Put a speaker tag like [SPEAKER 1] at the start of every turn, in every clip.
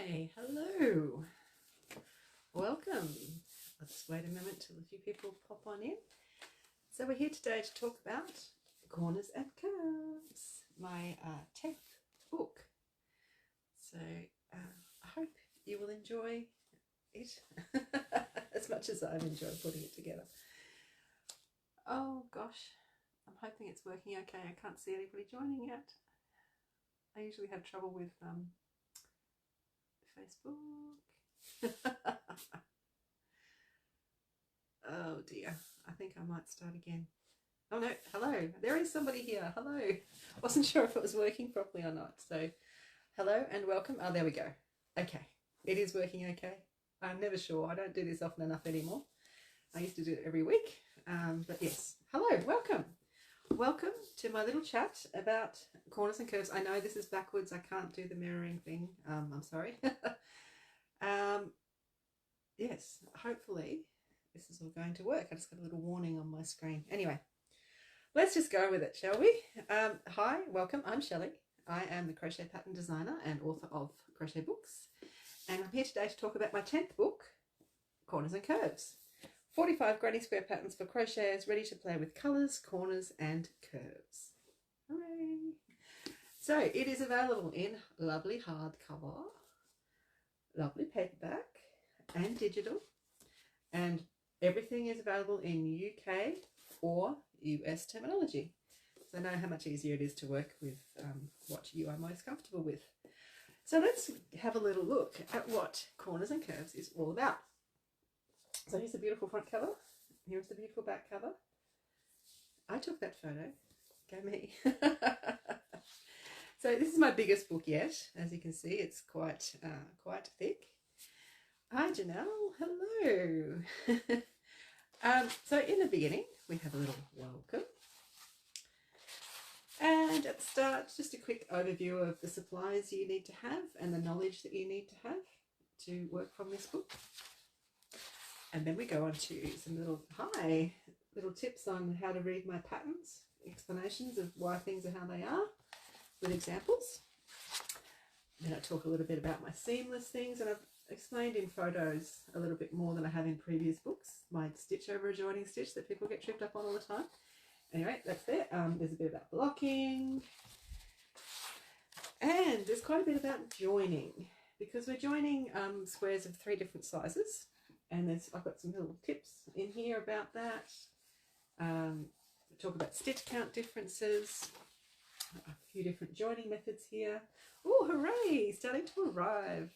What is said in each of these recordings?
[SPEAKER 1] Hi, hello, welcome. I'll just wait a moment till a few people pop on in. So we're here today to talk about Corners and Curves, my 10th book. So I hope you will enjoy it as much as I've enjoyed putting it together. Oh gosh, I'm hoping it's working okay. I can't see anybody joining yet. I usually have trouble with Facebook. Oh dear, I think I might start again. Oh no, hello, there is somebody here. Hello. Wasn't sure if it was working properly or not. So hello and welcome. Oh, there we go. Okay, it is working okay. I'm never sure. I don't do this often enough anymore. I used to do it every week. But yes, hello, welcome. Welcome to my little chat about corners and curves. I know this is backwards. I can't do the mirroring thing. I'm sorry. Yes, hopefully this is all going to work. I just got a little warning on my screen. Anyway, let's just go with it, shall we? Hi, welcome. I'm Shelley. I am the crochet pattern designer and author of crochet books. And I'm here today to talk about my 10th book, Corners and Curves. 45 granny square patterns for crocheters ready to play with colours, corners and curves. Hooray! So it is available in lovely hardcover, lovely paperback and digital, and everything is available in UK or US terminology. So I know how much easier it is to work with what you are most comfortable with. So let's have a little look at what Corners and Curves is all about. So here's the beautiful front cover. Here's the beautiful back cover. I took that photo. Go me. So this is my biggest book yet. As you can see, it's quite thick. Hi Janelle. Hello. So in the beginning, we have a little welcome. And at the start, just a quick overview of the supplies you need to have and the knowledge that you need to have to work from this book. And then we go on to some little tips on how to read my patterns, explanations of why things are how they are, with examples. Then I talk a little bit about my seamless things, and I've explained in photos a little bit more than I have in previous books, my stitch over adjoining stitch that people get tripped up on all the time. Anyway, that's there. There's a bit about blocking, and there's quite a bit about joining, because we're joining squares of 3 different sizes. And I've got some little tips in here about that. Talk about stitch count differences, a few different joining methods here. Oh, hooray, starting to arrive.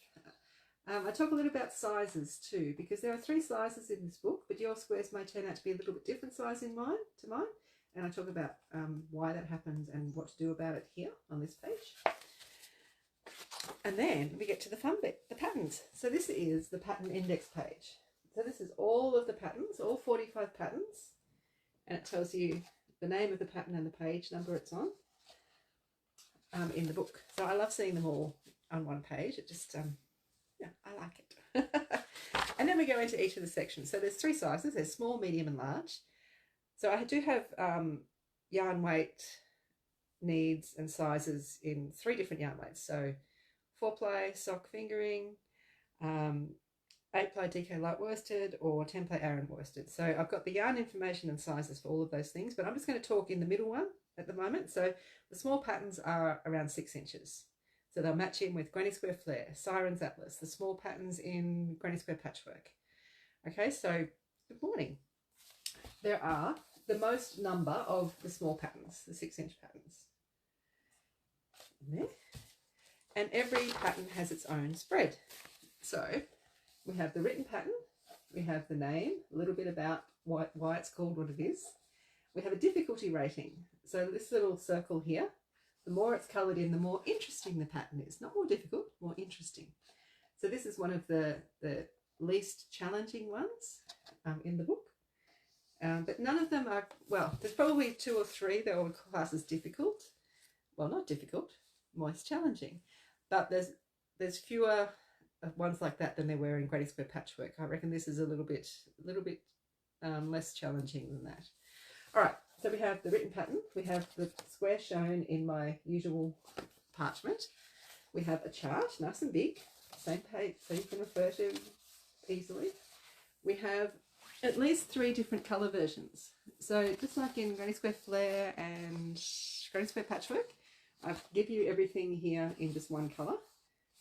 [SPEAKER 1] I talk a little about sizes too, because there are 3 sizes in this book, but your squares may turn out to be a little bit different size to mine. And I talk about why that happens and what to do about it here on this page. And then we get to the fun bit, the patterns. So this is the pattern index page. So this is all of the patterns, all 45 patterns, and it tells you the name of the pattern and the page number it's on in the book. So I love seeing them all on one page. It just, yeah, I like it. And then we go into each of the sections. So there's 3 sizes. There's small, medium and large. So I do have yarn weight needs and sizes in 3 different yarn weights. So 4-ply sock fingering, 8-ply DK light worsted, or 10-ply Aran worsted. So I've got the yarn information and sizes for all of those things, but I'm just going to talk in the middle one at the moment. So the small patterns are around 6 inches. So they'll match in with Granny Square Flare, Siren's Atlas, the small patterns in Granny Square Patchwork. Okay, so good morning. There are the most number of the small patterns, the 6-inch patterns. There. And every pattern has its own spread. So we have the written pattern, we have the name, a little bit about why it's called what it is. We have a difficulty rating. So this little circle here, the more it's coloured in, the more interesting the pattern is. Not more difficult, more interesting. So this is one of the least challenging ones in the book. But none of them are, well, there's probably 2 or 3 that I would class as difficult. Well, not difficult, most challenging. But there's fewer ones like that than there were in Granny Square Patchwork. I reckon this is a little bit less challenging than that. All right, so we have the written pattern. We have the square shown in my usual parchment. We have a chart, nice and big. same page, so you can refer to easily. We have at least 3 different colour versions. So just like in Granny Square Flare and Granny Square Patchwork, I give you everything here in just one colour,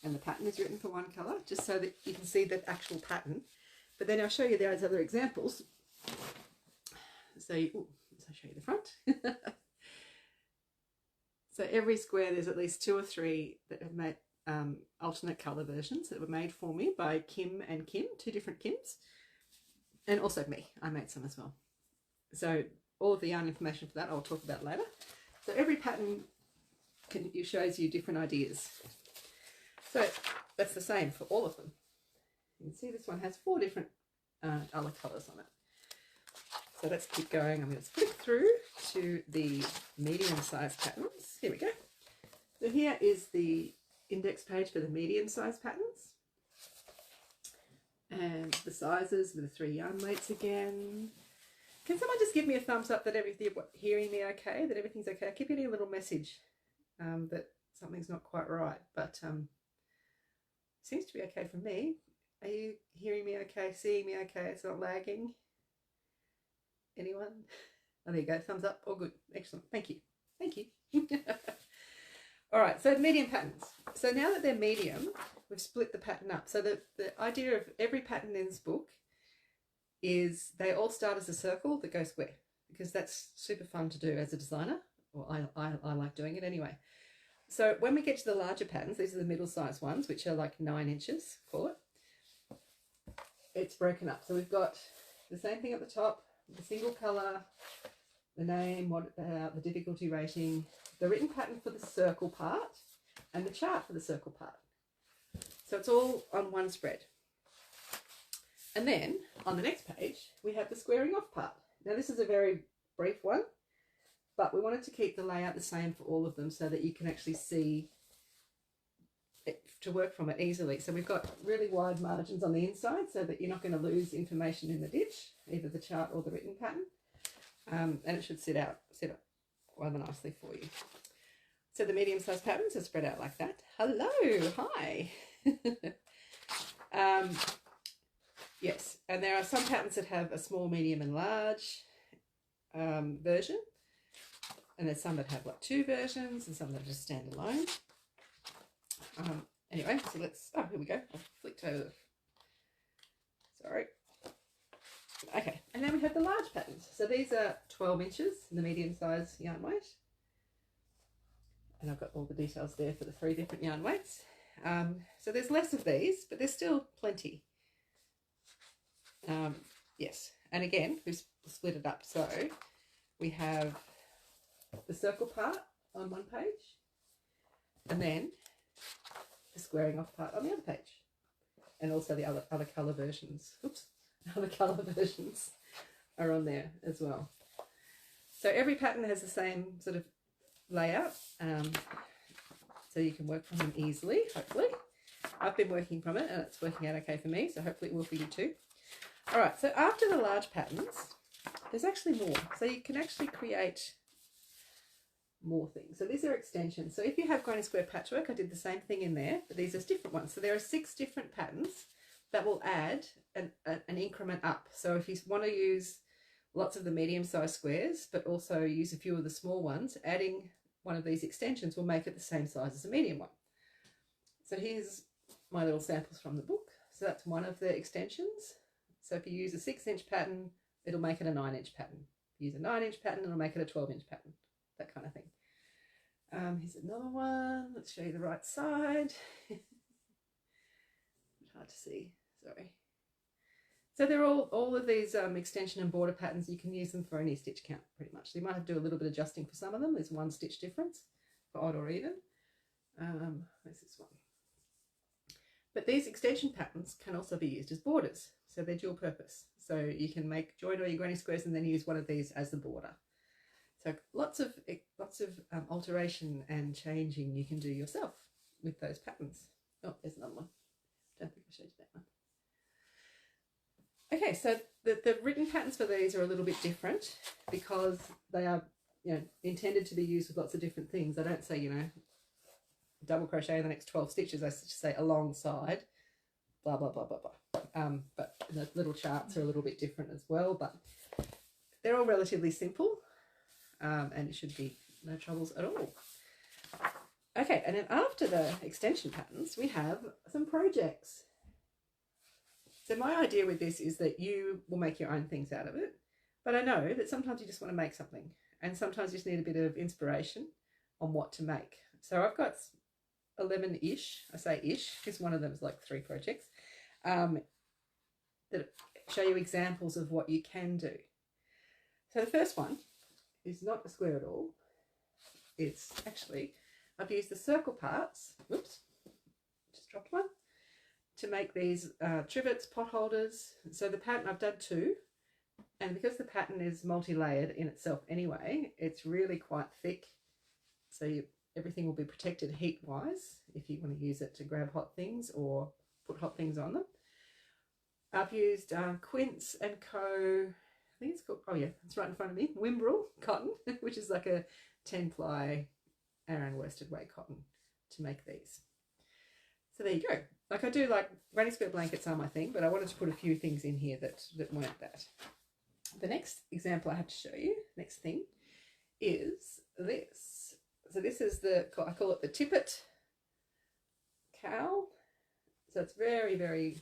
[SPEAKER 1] and the pattern is written for one colour, just so that you can see the actual pattern. But then I'll show you those other examples. So, I'll show you the front. So every square, there's at least 2 or 3 that have made alternate colour versions that were made for me by Kim and Kim, 2 different Kims. And also me, I made some as well. So all of the yarn information for that I'll talk about later. So every pattern shows you different ideas. So that's the same for all of them. You can see this one has 4 different other colours on it. So let's keep going. I'm going to flick through to the medium-sized patterns. Here we go. So here is the index page for the medium-sized patterns. And the sizes with the 3 yarn weights again. Can someone just give me a thumbs up that you're hearing me okay, that everything's okay? I keep getting a little message that something's not quite right, but seems to be okay for me. Are you hearing me okay, seeing me okay? It's not lagging? Anyone? Oh, there you go. Thumbs up. All good. Excellent. Thank you. Thank you. All right, so medium patterns. So now that they're medium, we've split the pattern up. So the idea of every pattern in this book is they all start as a circle that goes square, because that's super fun to do as a designer. Well, I like doing it anyway. So when we get to the larger patterns, these are the middle-sized ones, which are like 9 inches, call it. It's broken up. So we've got the same thing at the top, the single colour, the name, the difficulty rating, the written pattern for the circle part, and the chart for the circle part. So it's all on one spread. And then on the next page, we have the squaring off part. Now this is a very brief one, but we wanted to keep the layout the same for all of them so that you can actually see it, to work from it easily. So we've got really wide margins on the inside so that you're not going to lose information in the ditch, either the chart or the written pattern. And it should sit up rather nicely for you. So the medium-sized patterns are spread out like that. Hello, hi. Yes, and there are some patterns that have a small, medium and large version. And there's some that have like 2 versions and some that are just stand alone. Anyway, so let's, oh, here we go. I've flicked over. Sorry. Okay, and then we have the large patterns. So these are 12 inches in the medium size yarn weight. And I've got all the details there for the 3 different yarn weights. So there's less of these, but there's still plenty. Yes, and again, we've split it up. So we have the circle part on one page, and then the squaring off part on the other page, and also the other colour versions. Oops, other colour versions are on there as well. So every pattern has the same sort of layout, so you can work from them easily, hopefully. I've been working from it and it's working out okay for me, so hopefully it will for you too. All right, so after the large patterns, there's actually more. So you can actually create more things. So these are extensions. So if you have Granny Square Patchwork, I did the same thing in there, but these are different ones. So there are 6 different patterns that will add an increment up. So if you want to use lots of the medium-sized squares, but also use a few of the small ones, adding one of these extensions will make it the same size as a medium one. So here's my little samples from the book. So that's one of the extensions. So if you use a 6-inch pattern, it'll make it a 9-inch pattern. If you use a 9-inch pattern, it'll make it a 12-inch pattern. That kind of thing. Here's another one. Let's show you the right side. Hard to see, sorry. So they're all of these extension and border patterns. You can use them for any stitch count pretty much. So you might have to do a little bit of adjusting for some of them. There's 1 stitch difference for odd or even. Where's this one? But these extension patterns can also be used as borders. So they're dual purpose. So you can join all your granny squares and then use one of these as the border. So lots of alteration and changing you can do yourself with those patterns. Oh, there's another one. Don't think I showed you that one. Okay, so the written patterns for these are a little bit different because they are, intended to be used with lots of different things. I don't say, double crochet the next 12 stitches, I say alongside, blah, blah, blah, blah, blah. But the little charts are a little bit different as well, but they're all relatively simple, and it should be no troubles at all. Okay, and then after the extension patterns, we have some projects. So my idea with this is that you will make your own things out of it, but I know that sometimes you just want to make something, and sometimes you just need a bit of inspiration on what to make. So I've got 11-ish, I say ish, because one of them is like 3 projects, that show you examples of what you can do. So the first one is not a square at all. It's actually, I've used the circle parts, whoops, just dropped one, to make these trivets, pot holders. So the pattern, I've done 2, and because the pattern is multi-layered in itself anyway, it's really quite thick, so everything will be protected heat-wise if you want to use it to grab hot things or put hot things on them. I've used Quince & Co, I think it's called, oh yeah, it's right in front of me, Wimbrel cotton, which is like a 10-ply Aran worsted weight cotton to make these. So there you go. Like I do, like granny square blankets are my thing, but I wanted to put a few things in here that weren't that. The next example I have to show you, next thing, is this. So this is I call it the tippet cowl. So it's very, very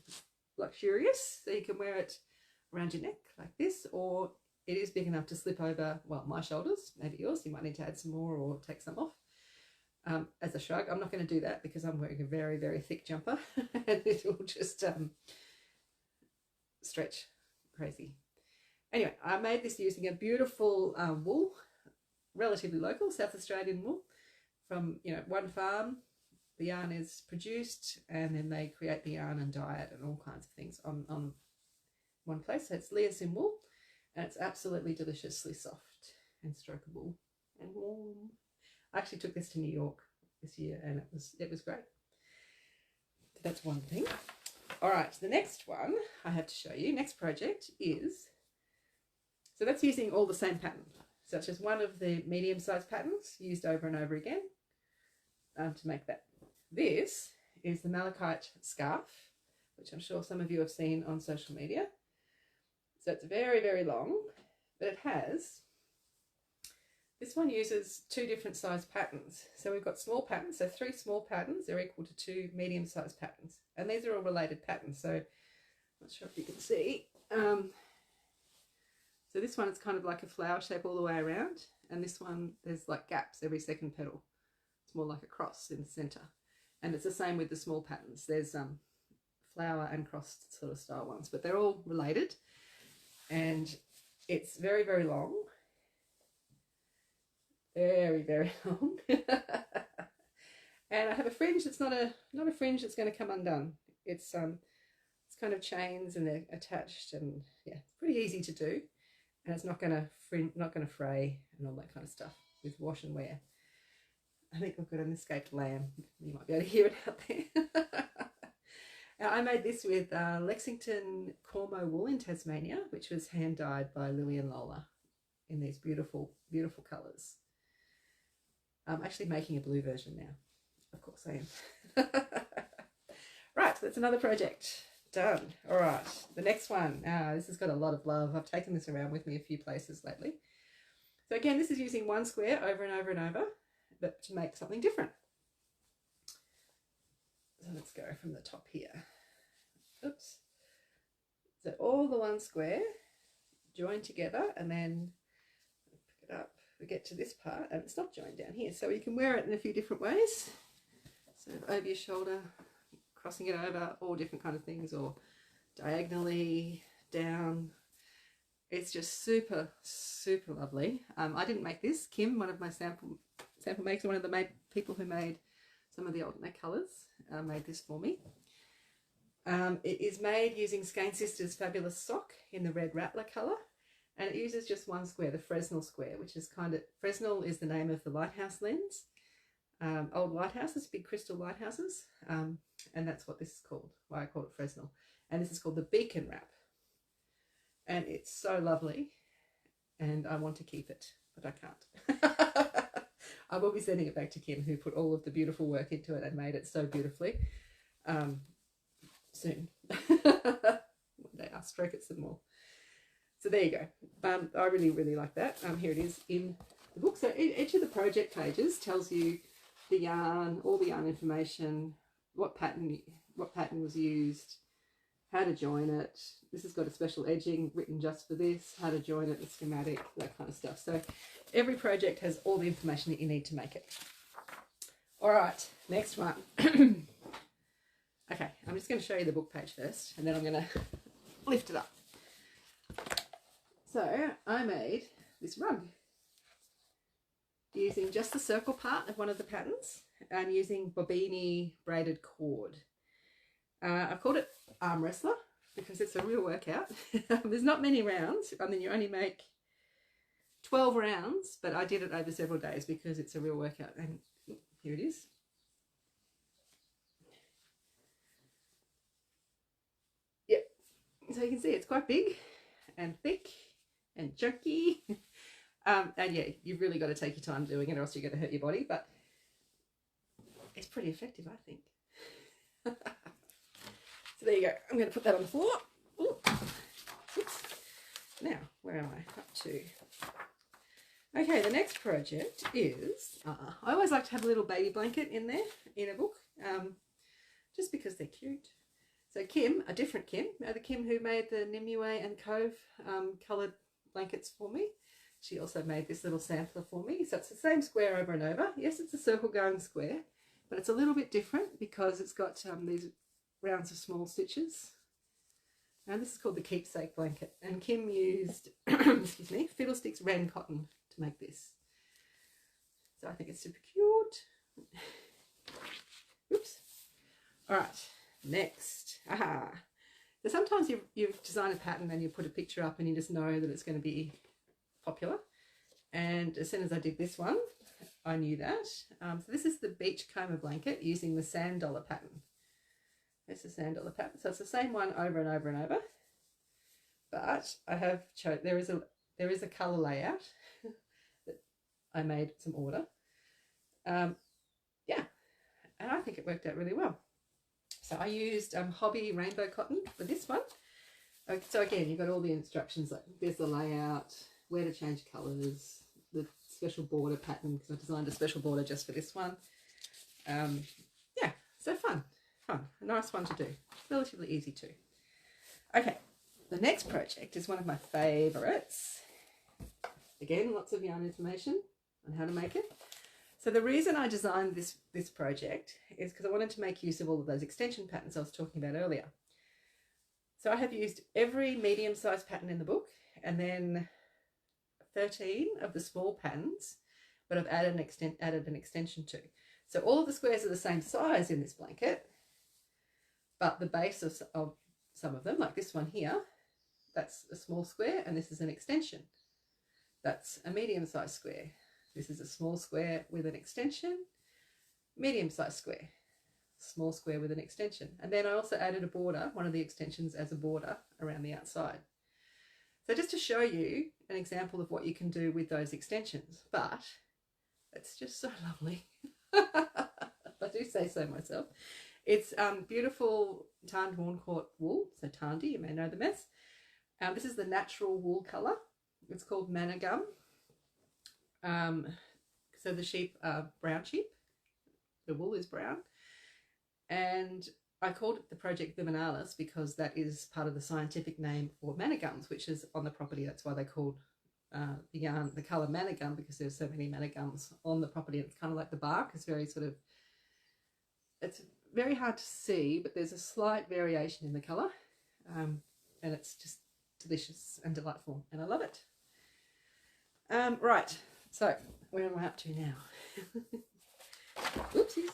[SPEAKER 1] luxurious. So you can wear it around your neck like this, or it is big enough to slip over, well, my shoulders, maybe yours. You might need to add some more or take some off. As a shrug, I'm not going to do that because I'm wearing a very, very thick jumper and it will just stretch crazy. Anyway, I made this using a beautiful wool, relatively local, South Australian wool from, one farm. The yarn is produced and then they create the yarn and dye it and all kinds of things on one place. So it's Leosin wool and it's absolutely deliciously soft and strokeable and warm. I actually took this to New York this year and it was great. So that's one thing. All right, the next one I have to show you, next project is, so that's using all the same pattern, such as one of the medium-sized patterns used over and over again to make that. This is the malachite scarf, which I'm sure some of you have seen on social media. So it's very, very long, but it has, this one uses 2 different size patterns. So we've got small patterns, so 3 small patterns are equal to 2 medium-sized patterns. And these are all related patterns, so I'm not sure if you can see. So this one is kind of like a flower shape all the way around, and this one, there's like gaps every second petal. It's more like a cross in the centre. And it's the same with the small patterns. There's flower and cross sort of style ones, but they're all related. And it's very, very long. Very, very long. And I have a fringe that's not a fringe that's going to come undone. It's kind of chains and they're attached, and yeah, it's pretty easy to do. And it's not going to fray and all that kind of stuff with wash and wear. I think I've got an escaped lamb. You might be able to hear it out there. Now, I made this with Lexington Cormo wool in Tasmania, which was hand dyed by Lily and Lola in these beautiful, beautiful colours. I'm actually making a blue version now. Of course I am. Right, that's another project. Done. All right, the next one. This has got a lot of love. I've taken this around with me a few places lately. So again, this is using one square over and over and over, but to make something different. So let's go from the top here. Oops. So all the one square join together, and then pick it up. We get to this part and it's not joined down here. So you can wear it in a few different ways. So over your shoulder, crossing it over, all different kind of things, or diagonally down. It's just super, super lovely. I didn't make this. Kim, one of my sample makers, one of the people who made some of the alternate colours, made this for me. It is made using Skein Sisters Fabulous Sock in the red Rattler colour, and it uses just one square, the Fresnel square, which is Fresnel is the name of the lighthouse lens. Old lighthouses, big crystal lighthouses, and that's what this is called, why I call it Fresnel. And this is called the Beacon Wrap. And it's so lovely, and I want to keep it, but I can't. I will be sending it back to Kim, who put all of the beautiful work into it and made it so beautifully. Soon. One day I'll stroke it some more. So there you go. I really, really like that. Here it is in the book. So each of the project pages tells you the yarn, all the yarn information, what pattern was used, how to join it. This has got a special edging written just for this, how to join it, the schematic, that kind of stuff. So every project has all the information that you need to make it. All right, next one. Okay, I'm just going to show you the book page first, and then I'm going to lift it up. So I made this rug using just the circle part of one of the patterns and using Bobini braided cord. I've called it arm wrestler because it's a real workout. There's not many rounds. I mean, you only make 12 rounds, but I did it over several days because it's a real workout. And here it is. Yep. So you can see it's quite big and thick and chunky. And yeah, you've really got to take your time doing it or else you're going to hurt your body, but it's pretty effective, I think. So there you go. I'm going to put that on the floor. Ooh. Oops. Now, where am I up to? Okay, the next project is, I always like to have a little baby blanket in there, in a book, just because they're cute. So Kim, a different Kim, the Kim who made the Nimue and Cove coloured blankets for me. She also made this little sampler for me. So it's the same square over and over. Yes, it's a circle going square, but it's a little bit different because it's got these rounds of small stitches. And this is called the Keepsake Blanket. And Kim used, excuse me, Fiddlesticks Wren cotton to make this. So I think it's super cute. Oops. All right, next. Aha. So sometimes you design a pattern and you put a picture up and you just know that it's going to be popular. And as soon as I did this one, I knew that. So this is the Beachcomber blanket using the sand dollar pattern. It's a sand dollar pattern. So it's the same one over and over and over. But I have chosen, there is a colour layout that I made some order. Yeah, and I think it worked out really well. So I used Hobby Rainbow Cotton for this one. So again, you've got all the instructions, like there's the layout, where to change colours, the special border pattern, because I designed a special border just for this one. Yeah, so fun, a nice one to do, relatively easy too. Okay, the next project is one of my favourites. Again, lots of yarn information on how to make it. So the reason I designed this project is because I wanted to make use of all of those extension patterns I was talking about earlier. So I have used every medium-sized pattern in the book and then 13 of the small patterns, but I've added an extension to. So all of the squares are the same size in this blanket, but the base of some of them, like this one here, that's a small square and this is an extension. That's a medium-sized square. This is a small square with an extension, medium-sized square, small square with an extension. And then I also added a border, one of the extensions as a border around the outside. So just to show you an example of what you can do with those extensions, but it's just so lovely. I do say so myself. It's beautiful tarned Warncourt wool, so tarndy, you may know the mess. This is the natural wool colour. It's called Manna Gum. So the sheep are brown sheep, the wool is brown, and I called it the Project Vialis because that is part of the scientific name for manna gums, which is on the property. That's why they called the yarn the colour manna gum, because there's so many manna gums on the property. It's kind of like the bark. It's very sort of, it's very hard to see, but there's a slight variation in the colour, and it's just delicious and delightful, and I love it. Right. So, where am I up to now? Oopsies.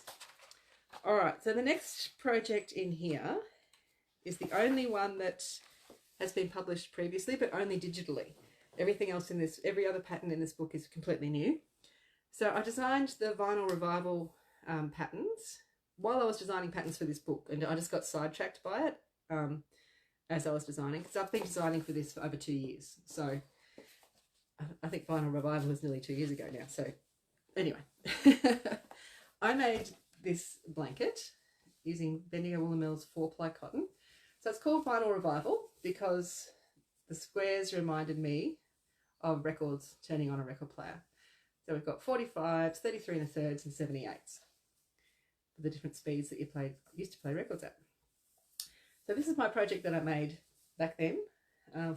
[SPEAKER 1] All right, so the next project in here is the only one that has been published previously, but only digitally. Everything else in this, every other pattern in this book is completely new. So I designed the Vinyl Revival patterns while I was designing patterns for this book, and I just got sidetracked by it as I was designing, because I've been designing for this for over 2 years. So I think Vinyl Revival was nearly 2 years ago now, so anyway, I made this blanket using Bendigo Woolen Mills 4-ply cotton. So it's called Vinyl Revival because the squares reminded me of records turning on a record player. So we've got 45s, 33 1/3s and 78s for the different speeds that you used to play records at. So this is my project that I made back then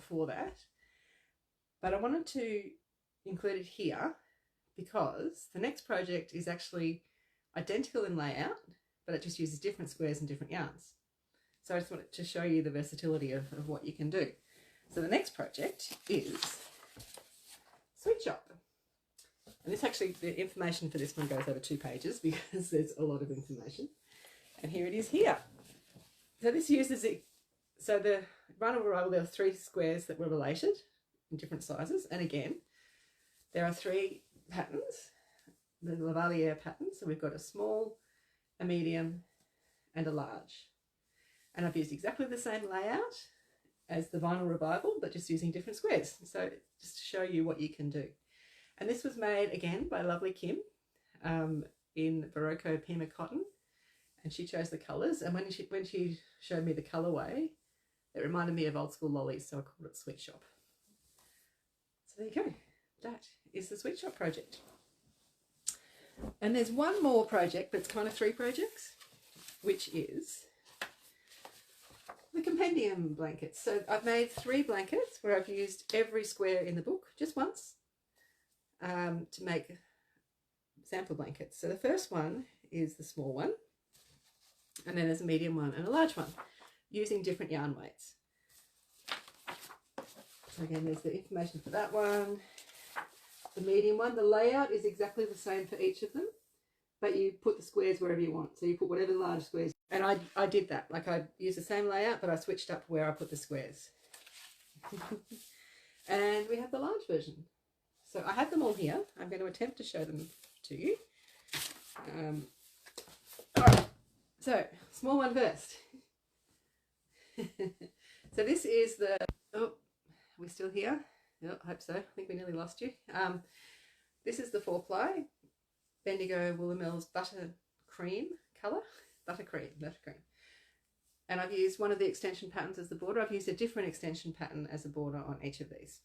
[SPEAKER 1] for that. But I wanted to include it here because the next project is actually identical in layout, but it just uses different squares and different yarns. So I just wanted to show you the versatility of what you can do. So the next project is Sweet Shop. And this actually, the information for this one goes over 2 pages because there's a lot of information. And here it is here. So this uses it, so the Vinyl Revival, there were 3 squares that were related in different sizes. And again, there are 3 patterns, the Lavalier pattern. So we've got a small, a medium and a large. And I've used exactly the same layout as the Vinyl Revival, but just using different squares. So just to show you what you can do. And this was made again by lovely Kim in Barocco Pima cotton, and she chose the colours. And when she showed me the colourway, it reminded me of old school lollies, so I called it Sweet Shop. So there you go. That is the Sweet Shop project. And there's one more project, but it's kind of 3 projects, which is the Compendium Blankets. So I've made 3 blankets where I've used every square in the book just once to make sample blankets. So the first one is the small one, and then there's a medium one and a large one using different yarn weights. So again, there's the information for that one. The medium one, the layout is exactly the same for each of them, but you put the squares wherever you want. So you put whatever large squares. And I did that. Like I used the same layout, but I switched up where I put the squares. And we have the large version. So I have them all here. I'm going to attempt to show them to you. All right. So small one first. So this is the, oh, are we still here? Oh, I hope so. I think we nearly lost you. This is the 4-ply Bendigo Woolen Mills Buttercream colour. Buttercream. And I've used one of the extension patterns as the border. I've used a different extension pattern as a border on each of these.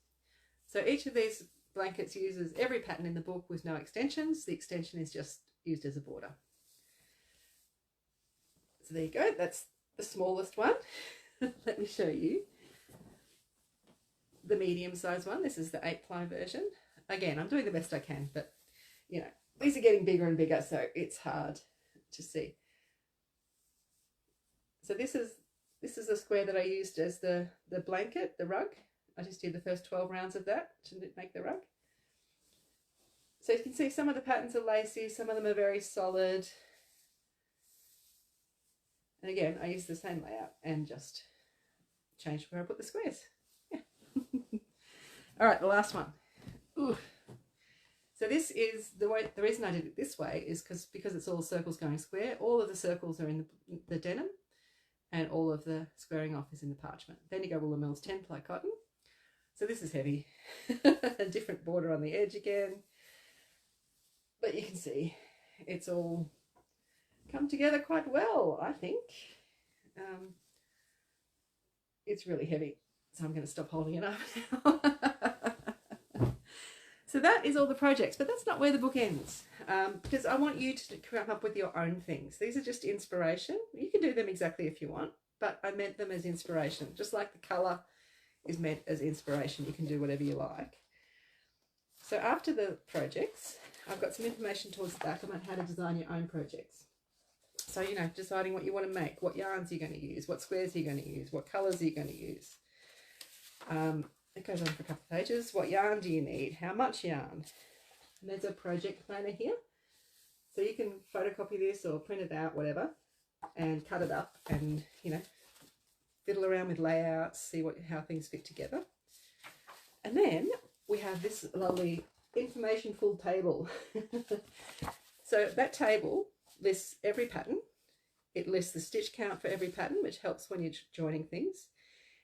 [SPEAKER 1] So each of these blankets uses every pattern in the book with no extensions. The extension is just used as a border. So there you go. That's the smallest one. Let me show you the medium size one. This is the 8-ply version. Again, I'm doing the best I can, but you know, these are getting bigger and bigger, so it's hard to see. So this is the square that I used as the blanket, the rug. I just did the first 12 rounds of that to make the rug. So you can see some of the patterns are lacy, some of them are very solid. And again, I used the same layout and just changed where I put the squares. Yeah. All right, the last one. Ooh. So this is the reason I did it this way is because it's all circles going square. All of the circles are in the denim, and all of the squaring off is in the parchment. Bendigo Woolen Mills 10-ply cotton. So this is heavy. A different border on the edge again. But you can see it's all come together quite well, I think. It's really heavy, so I'm going to stop holding it up now. So that is all the projects, but that's not where the book ends, because I want you to come up with your own things. These are just inspiration. You can do them exactly if you want, but I meant them as inspiration. Just like the colour is meant as inspiration, you can do whatever you like. So after the projects, I've got some information towards the back about how to design your own projects. So, you know, deciding what you want to make, what yarns you're going to use, what squares you're going to use, what colours are you going to use. It goes on for a couple of pages. What yarn do you need? How much yarn? And there's a project planner here. So you can photocopy this or print it out, whatever, and cut it up and, you know, fiddle around with layouts, see how things fit together. And then we have this lovely information full table. So that table lists every pattern. It lists the stitch count for every pattern, which helps when you're joining things.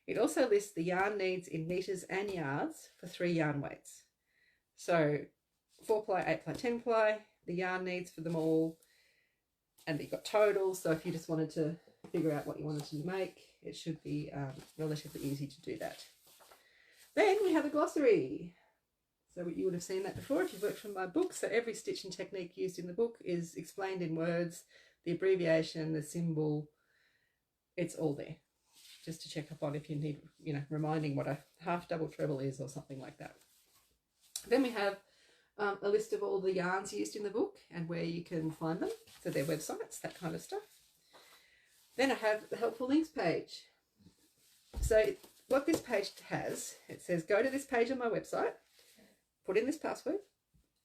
[SPEAKER 1] It also lists the yarn needs in meters and yards for 3 yarn weights. So 4-ply, 8-ply, 10-ply, the yarn needs for them all, and you've got totals, so if you just wanted to figure out what you wanted to make, it should be relatively easy to do that. Then we have a glossary. So you would have seen that before if you've worked from my book. So every stitch and technique used in the book is explained in words, the abbreviation, the symbol, it's all there. Just to check up on if you need, you know, reminding what a half double treble is or something like that. Then we have a list of all the yarns used in the book and where you can find them. So their websites, that kind of stuff. Then I have the helpful links page. So what this page has, it says go to this page on my website, put in this password,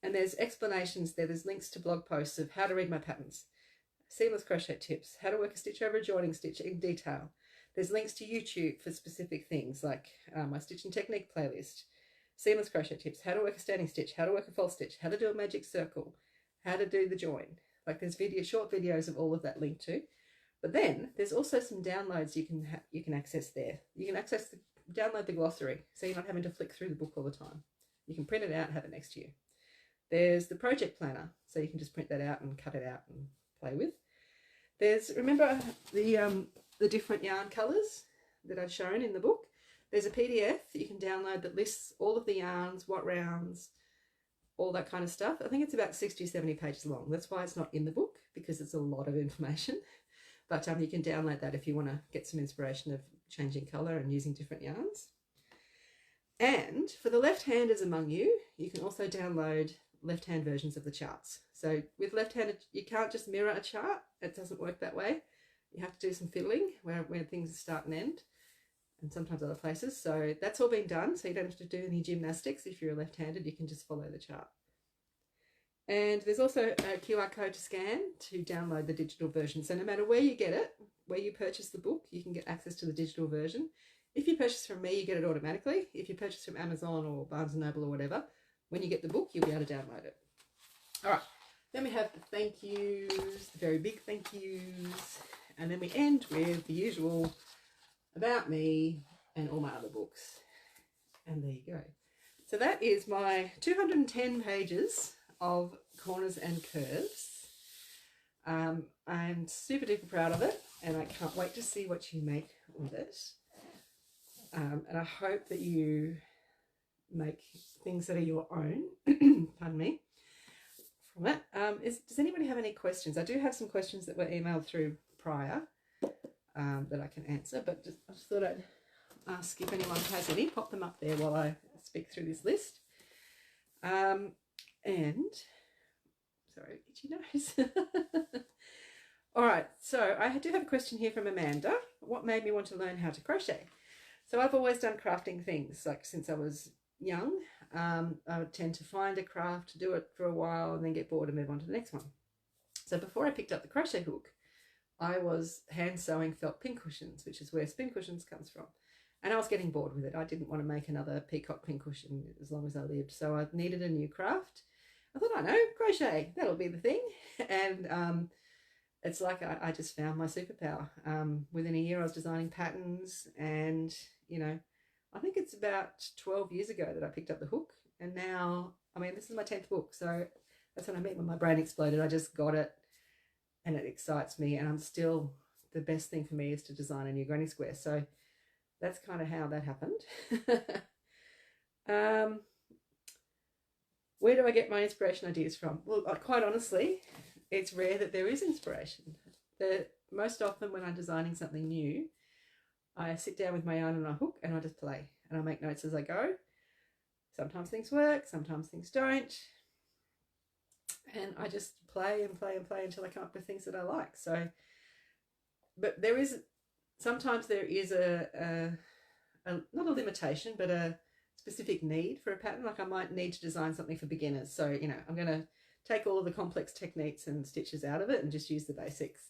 [SPEAKER 1] and there's explanations there. There's links to blog posts of how to read my patterns, seamless crochet tips, how to work a stitch over a joining stitch in detail. There's links to YouTube for specific things like my stitch and technique playlist, seamless crochet tips, how to work a standing stitch, how to work a false stitch, how to do a magic circle, how to do the join. Like there's short videos of all of that linked to. But then there's also some downloads you can access there. You can download the glossary, so you're not having to flick through the book all the time. You can print it out and have it next to you. There's the project planner, so you can just print that out and cut it out and play with. There's, remember the different yarn colours that I've shown in the book? There's a PDF that you can download that lists all of the yarns, what rounds, all that kind of stuff. I think it's about 60 or 70 pages long. That's why it's not in the book, because it's a lot of information. But you can download that if you want to get some inspiration of changing colour and using different yarns. And for the left-handers among you, you can also download left-hand versions of the charts. So with left-handed, you can't just mirror a chart. It doesn't work that way. You have to do some fiddling where things start and end, and sometimes other places. So that's all been done, so you don't have to do any gymnastics. If you're left-handed, you can just follow the chart. And there's also a QR code to scan to download the digital version. So no matter where you get it, where you purchase the book, you can get access to the digital version. If you purchase from me, you get it automatically. If you purchase from Amazon or Barnes & Noble or whatever, when you get the book, you'll be able to download it. All right, then we have the thank yous, the very big thank yous. And then we end with the usual about me and all my other books. And there you go. So that is my 210 pages of corners and curves. I'm super duper proud of it, and I can't wait to see what you make with it. And I hope that you make things that are your own, pardon me, from it. Does anybody have any questions? I do have some questions that were emailed through prior that I can answer, but I just thought I'd ask if anyone has any. Pop them up there while I speak through this list. And, sorry, itchy nose. All right, so I do have a question here from Amanda. What made me want to learn how to crochet? So I've always done crafting things, like since I was young. I would tend to find a craft, do it for a while, and then get bored and move on to the next one. So before I picked up the crochet hook, I was hand sewing felt pincushions, which is where spin cushions comes from. And I was getting bored with it. I didn't want to make another peacock pincushion as long as I lived. So I needed a new craft. I thought, I know, crochet, that'll be the thing. And it's like I just found my superpower. Within a year I was designing patterns, and, you know, I think it's about 12 years ago that I picked up the hook. And now, I mean, this is my 10th book. So that's what I mean when my brain exploded. I just got it, and it excites me. And I'm still, the best thing for me is to design a new granny square. So that's kind of how that happened. Where do I get my inspiration ideas from? Well, quite honestly, it's rare that there is inspiration. Most often when I'm designing something new, I sit down with my yarn and my hook and I just play, and I make notes as I go. Sometimes things work, sometimes things don't. And I just play and play and play until I come up with things that I like. So, but sometimes there is not a limitation, but a specific need for a pattern. Like I might need to design something for beginners. So, you know, I'm going to take all of the complex techniques and stitches out of it and just use the basics.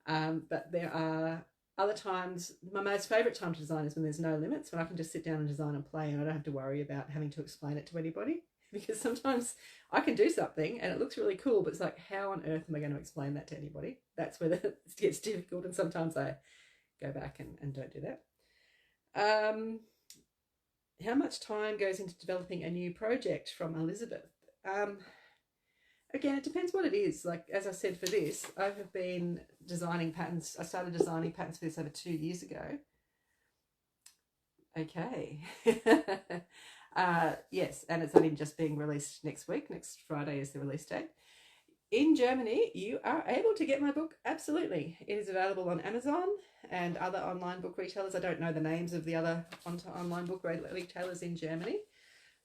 [SPEAKER 1] But there are other times, my most favourite time to design is when there's no limits, when I can just sit down and design and play, and I don't have to worry about having to explain it to anybody. Because sometimes I can do something and it looks really cool, but it's like, how on earth am I going to explain that to anybody? That's where it gets difficult, and sometimes I go back and don't do that. How much time goes into developing a new project, from Elizabeth? Again, it depends what it is. Like, as I said, for this, I have been designing patterns. I started designing patterns for this over 2 years ago. Okay. Yes, and it's only just being released next week. Next Friday is the release date. In Germany, you are able to get my book. Absolutely. It is available on Amazon and other online book retailers. I don't know the names of the other online book retailers in Germany,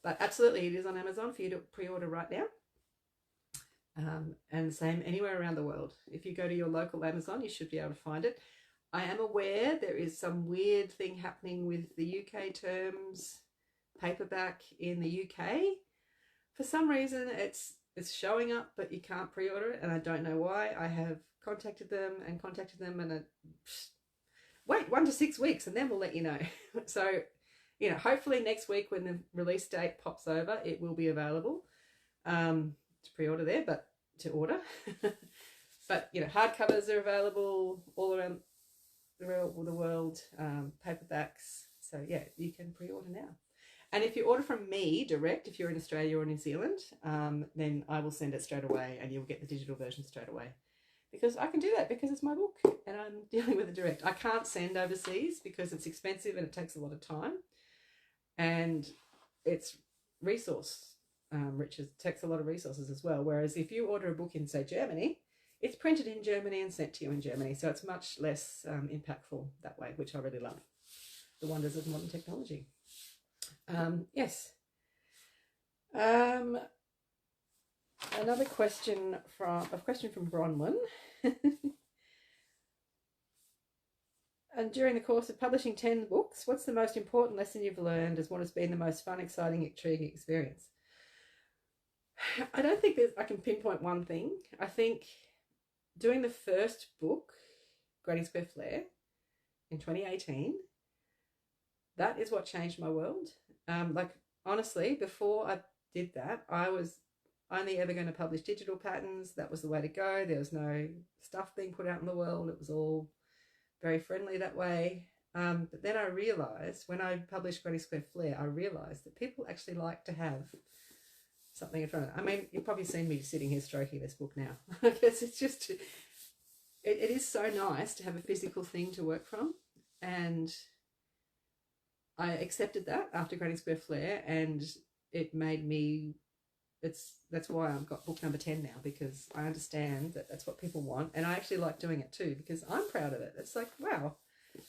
[SPEAKER 1] but absolutely it is on Amazon for you to pre-order right now. And same anywhere around the world. If you go to your local Amazon, you should be able to find it. I am aware there is some weird thing happening with the UK terms paperback in the UK. For some reason, it's showing up, but you can't pre-order it, and I don't know why. I have contacted them, and wait 1 to 6 weeks, and then we'll let you know. So, you know, hopefully next week when the release date pops over, it will be available. To pre-order there, but to order. But, you know, hardcovers are available all around the world, paperbacks. So, yeah, you can pre-order now. And if you order from me direct, if you're in Australia or New Zealand, then I will send it straight away and you'll get the digital version straight away. Because I can do that because it's my book and I'm dealing with it direct. I can't send overseas because it's expensive and it takes a lot of time. And it's resource rich, it takes a lot of resources as well. Whereas if you order a book in, say, Germany, it's printed in Germany and sent to you in Germany. So it's much less impactful that way, which I really love. The wonders of modern technology. Yes. Another question from Bronwyn. And during the course of publishing 10 books, what's the most important lesson you've learned as what has been the most fun, exciting, intriguing experience? I don't think I can pinpoint one thing. I think doing the first book, Granny Square Flare, in 2018, that is what changed my world. Like, honestly, before I did that, I was only ever going to publish digital patterns. That was the way to go. There was no stuff being put out in the world. It was all very friendly that way. But then I realised, when I published Granny Square Flare, I realised that people actually like to have something in front of them. I mean, you've probably seen me sitting here stroking this book now. I guess it's just, it is so nice to have a physical thing to work from. And I accepted that after Granny Square Flare, and it made me, that's why I've got book number 10 now, because I understand that that's what people want, and I actually like doing it too, because I'm proud of it. It's like, wow,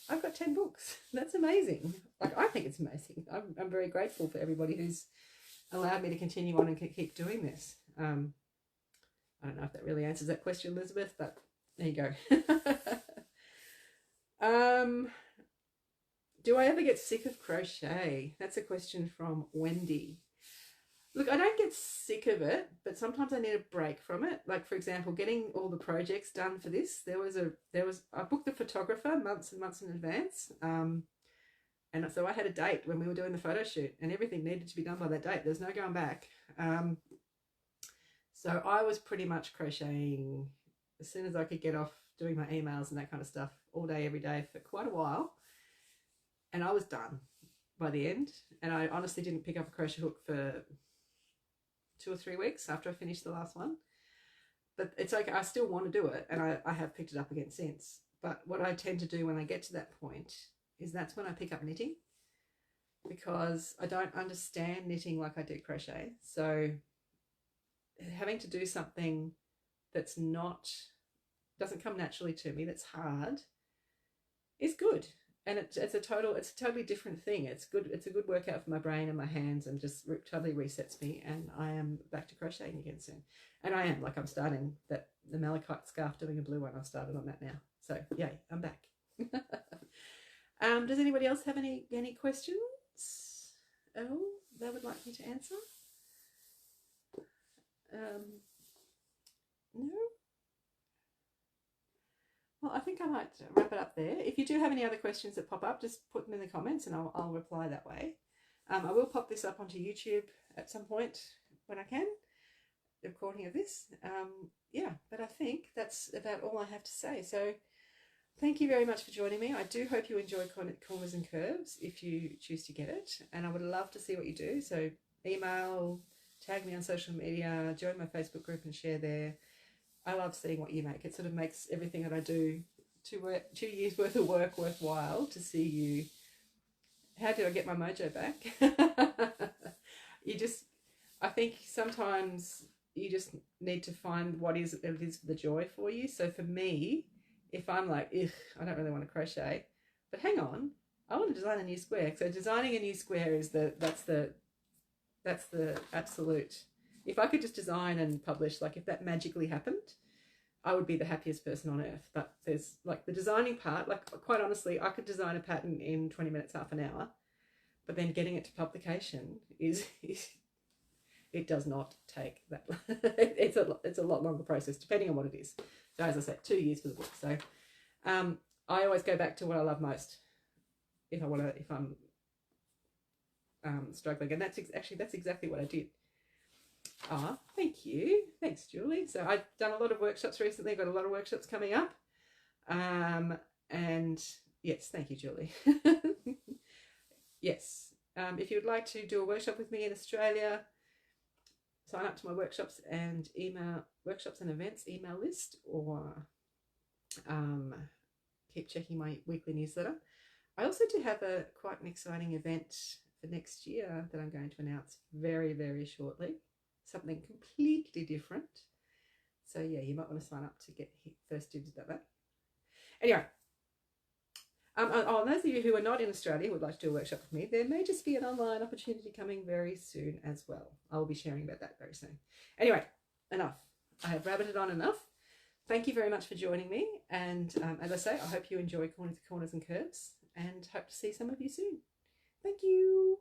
[SPEAKER 1] I've got 10 books. That's amazing. Like, I think it's amazing. I'm very grateful for everybody who's allowed me to continue on and keep doing this. I don't know if that really answers that question, Elizabeth, but there you go. Do I ever get sick of crochet? That's a question from Wendy. Look, I don't get sick of it, but sometimes I need a break from it. Like, for example, getting all the projects done for this. I booked a photographer months and months in advance. And so I had a date when we were doing the photo shoot, and everything needed to be done by that date. There's no going back. So I was pretty much crocheting as soon as I could get off doing my emails and that kind of stuff all day, every day for quite a while. And I was done by the end. And I honestly didn't pick up a crochet hook for 2 or 3 weeks after I finished the last one. But it's okay. I still want to do it. And I have picked it up again since. But what I tend to do when I get to that point is that's when I pick up knitting, because I don't understand knitting like I do crochet. So having to do something that's doesn't come naturally to me, that's hard, is good. And it's a totally different thing. It's good. It's a good workout for my brain and my hands, and just totally resets me. And I am back to crocheting again soon. And I am, like, I'm starting the malachite scarf, doing a blue one. I've started on that now. So yay, I'm back. Does anybody else have any questions? Oh, they would like me to answer? No? Well, I think I might wrap it up there. If you do have any other questions that pop up, just put them in the comments and I'll reply that way. I will pop this up onto YouTube at some point when I can, the recording of this. Yeah, but I think that's about all I have to say. So thank you very much for joining me. I do hope you enjoy Corners and Curves if you choose to get it. And I would love to see what you do. So email, tag me on social media, join my Facebook group and share there. I love seeing what you make. It sort of makes everything that I do 2 years worth of work worthwhile to see you. How do I get my mojo back? I think sometimes you just need to find what it is the joy for you. So for me, if I'm like, ugh, I don't really want to crochet, but hang on, I want to design a new square. So designing a new square is that's the absolute. If I could just design and publish, like if that magically happened, I would be the happiest person on earth. But there's like the designing part, like quite honestly, I could design a pattern in 20 minutes, half an hour, but then getting it to publication is it does not take that. It's a lot longer process depending on what it is. So as I said, 2 years for the book. So I always go back to what I love most if I'm struggling, and that's exactly what I did. Ah, thank you. Thanks, Julie. So I've done a lot of workshops recently. Got a lot of workshops coming up. And yes, thank you, Julie. Yes. If you would like to do a workshop with me in Australia, sign up to my workshops and events email list, or keep checking my weekly newsletter. I also do have quite an exciting event for next year that I'm going to announce very, very shortly. Something completely different. So yeah, you might want to sign up to get first dibs about that. Anyway, those of you who are not in Australia who would like to do a workshop with me, there may just be an online opportunity coming very soon as well. I will be sharing about that very soon. Anyway, enough. I have rabbited on enough. Thank you very much for joining me. And as I say, I hope you enjoy Corners and Curves, and hope to see some of you soon. Thank you.